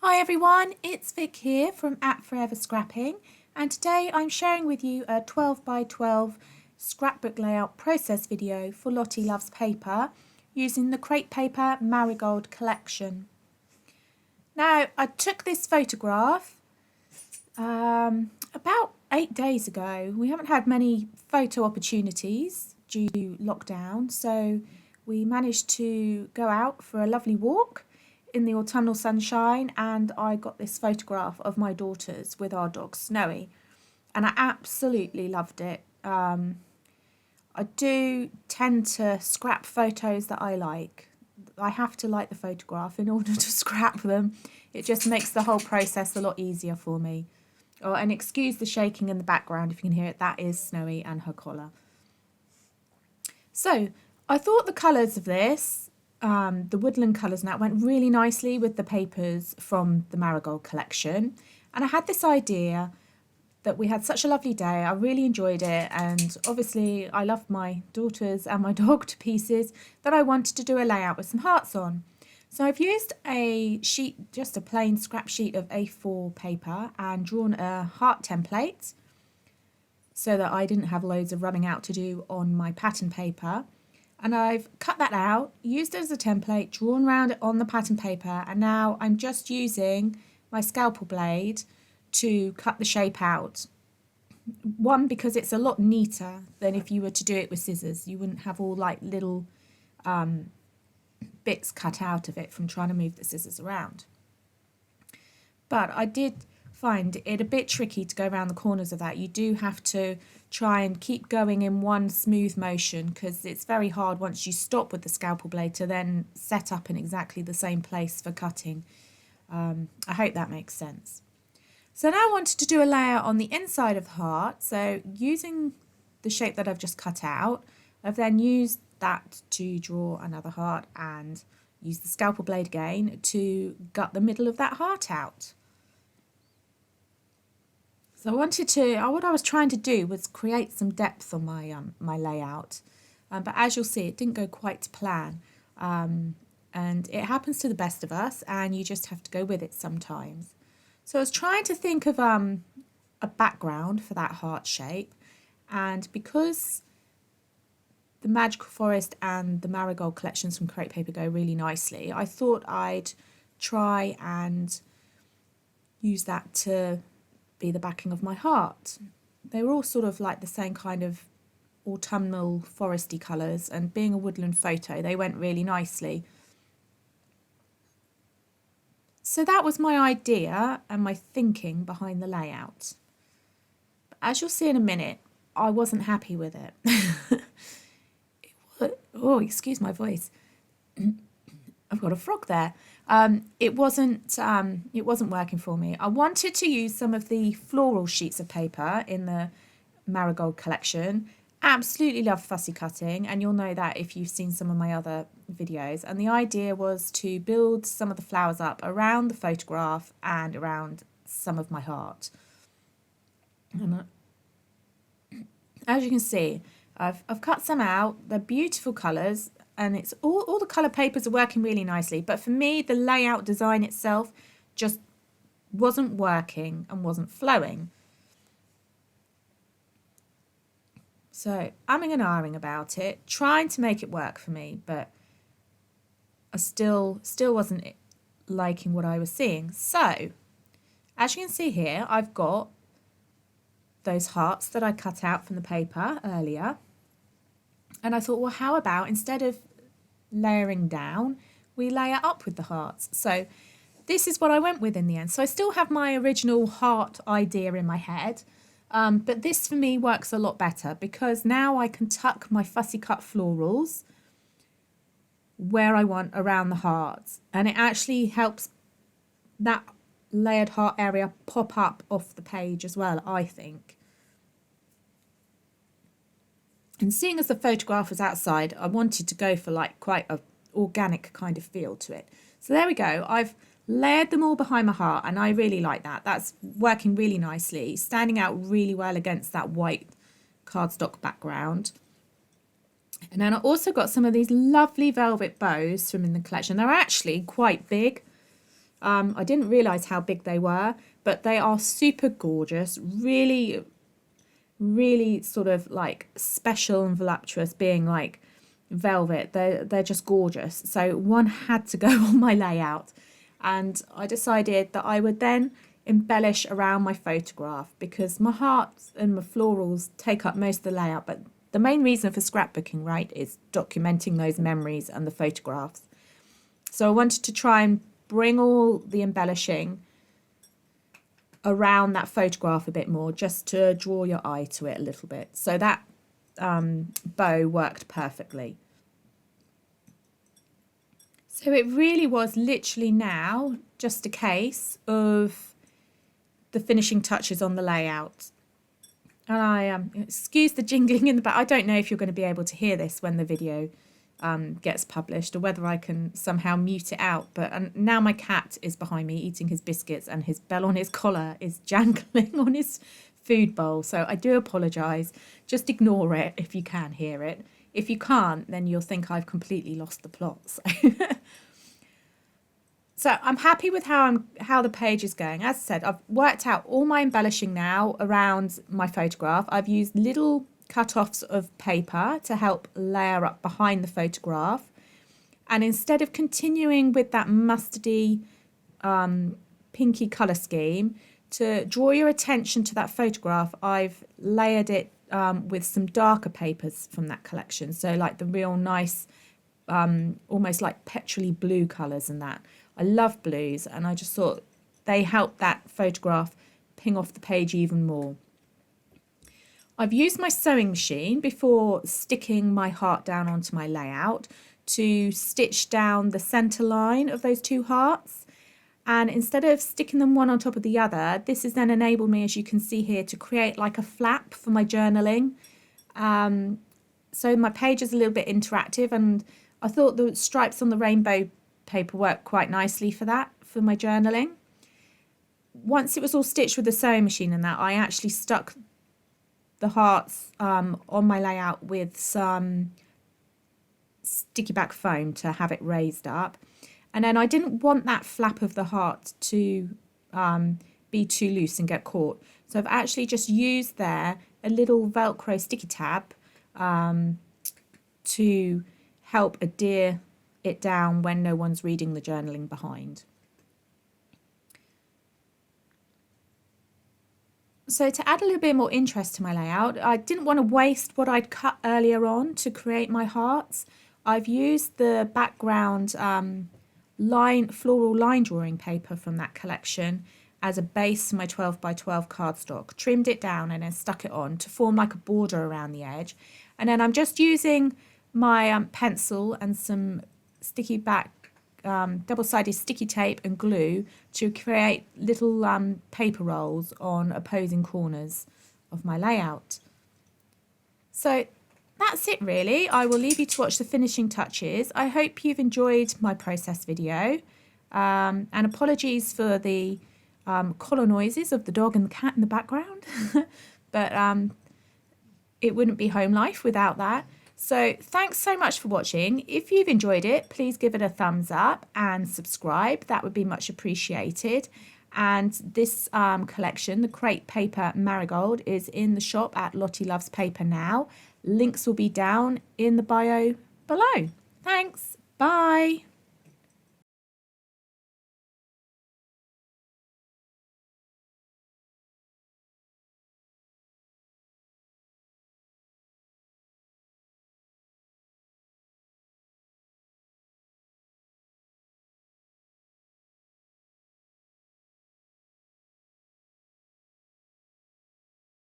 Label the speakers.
Speaker 1: Hi everyone, it's Vic here from Forever Scrapping, and today I'm sharing with you a 12 by 12 scrapbook layout process video for Lottie Loves Paper using the crepe paper Marigold collection. Now, I took this photograph about 8 days ago. We haven't had many photo opportunities due to lockdown, so we managed to go out for a lovely walk in the autumnal sunshine, and I got this photograph of my daughters with our dog Snowy, and I absolutely loved it. I do tend to scrap photos that I like. I have to like the photograph in order to scrap them. It just makes the whole process a lot easier for me. Oh, and excuse the shaking in the background if you can hear it. That is Snowy and her collar. So I thought the colours of this, the woodland colours, and that went really nicely with the papers from the Marigold collection. And I had this idea that we had such a lovely day. I really enjoyed it, and obviously I loved my daughters and my dog to pieces, that I wanted to do a layout with some hearts on. So I've used a sheet, just a plain scrap sheet of A4 paper, and drawn a heart template so that I didn't have loads of running out to do on my pattern paper. And I've cut that out, used it as a template, drawn around it on the pattern paper, and now I'm just using my scalpel blade to cut the shape out. One, because it's a lot neater than if you were to do it with scissors. You wouldn't have all like little bits cut out of it from trying to move the scissors around. But I did find it a bit tricky to go around the corners of that. You do have to try and keep going in one smooth motion, because it's very hard once you stop with the scalpel blade to then set up in exactly the same place for cutting. I hope that makes sense. So now I wanted to do a layer on the inside of the heart. So using the shape that I've just cut out, I've then used that to draw another heart and use the scalpel blade again to gut the middle of that heart out. So what I was trying to do was create some depth on my my layout, but as you'll see, it didn't go quite to plan, and it happens to the best of us, and you just have to go with it sometimes. So I was trying to think of a background for that heart shape, and because the Magical Forest and the Marigold collections from Crepe Paper go really nicely, I thought I'd try and use that to be the backing of my heart. They were all sort of like the same kind of autumnal foresty colours, and being a woodland photo, they went really nicely. So that was my idea and my thinking behind the layout. But as you'll see in a minute, I wasn't happy with it. Oh, excuse my voice. I've got a frog there. It wasn't working for me. I wanted to use some of the floral sheets of paper in the Marigold collection. Absolutely love fussy cutting, and you'll know that if you've seen some of my other videos. And the idea was to build some of the flowers up around the photograph and around some of my heart. And as you can see, I've cut some out. They're beautiful colours, and it's all the colour papers are working really nicely. But for me, the layout design itself just wasn't working and wasn't flowing. So umming and ahhing about it, trying to make it work for me, but I still wasn't liking what I was seeing. So as you can see here, I've got those hearts that I cut out from the paper earlier. And I thought, well, how about instead of layering down, we layer up with the hearts? So this is what I went with in the end. So I still have my original heart idea in my head, but this for me works a lot better, because now I can tuck my fussy cut florals where I want around the hearts, and it actually helps that layered heart area pop up off the page as well, I think. And seeing as the photograph was outside, I wanted to go for like quite a organic kind of feel to it. So there we go. I've layered them all behind my heart, and I really like that. That's working really nicely, standing out really well against that white cardstock background. And then I also got some of these lovely velvet bows from in the collection. They're actually quite big. I didn't realise how big they were, but they are super gorgeous, really, really sort of like special and voluptuous, being like velvet. They're just gorgeous. So one had to go on my layout, and I decided that I would then embellish around my photograph, because my hearts and my florals take up most of the layout, but the main reason for scrapbooking, right, is documenting those memories and the photographs. So I wanted to try and bring all the embellishing around that photograph a bit more, just to draw your eye to it a little bit. So that bow worked perfectly. So it really was literally now just a case of the finishing touches on the layout. And I excuse the jingling in the back. I don't know if you're going to be able to hear this when the video gets published, or whether I can somehow mute it out. But now my cat is behind me eating his biscuits, and his bell on his collar is jangling on his food bowl. So I do apologise. Just ignore it if you can hear it. If you can't, then you'll think I've completely lost the plot. So I'm happy with how the page is going. As I said, I've worked out all my embellishing now around my photograph. I've used little cut-offs of paper to help layer up behind the photograph. And instead of continuing with that mustardy, pinky colour scheme, to draw your attention to that photograph, I've layered it with some darker papers from that collection. So like the real nice, almost like petrol-y blue colours and that. I love blues, and I just thought they help that photograph ping off the page even more. I've used my sewing machine before sticking my heart down onto my layout to stitch down the centre line of those two hearts. And instead of sticking them one on top of the other, this has then enabled me, as you can see here, to create like a flap for my journaling. So my page is a little bit interactive, and I thought the stripes on the rainbow paper worked quite nicely for that, for my journaling. Once it was all stitched with the sewing machine and that, I actually stuck the hearts on my layout with some sticky back foam to have it raised up. And then I didn't want that flap of the heart to be too loose and get caught. So I've actually just used there a little Velcro sticky tab to help adhere it down when no one's reading the journaling behind. So to add a little bit more interest to my layout, I didn't want to waste what I'd cut earlier on to create my hearts. I've used the background floral line drawing paper from that collection as a base for my 12 by 12 cardstock, trimmed it down and then stuck it on to form like a border around the edge. And then I'm just using my pencil and some sticky back double-sided sticky tape and glue to create little paper rolls on opposing corners of my layout. So that's it really. I will leave you to watch the finishing touches. I hope you've enjoyed my process video, and apologies for the collar noises of the dog and the cat in the background, but it wouldn't be home life without that. So thanks so much for watching. If you've enjoyed it, please give it a thumbs up and subscribe. That would be much appreciated. And this collection, the crepe paper Marigold, is in the shop at Lottie Loves Paper now. Links will be down in the bio below. Thanks. Bye.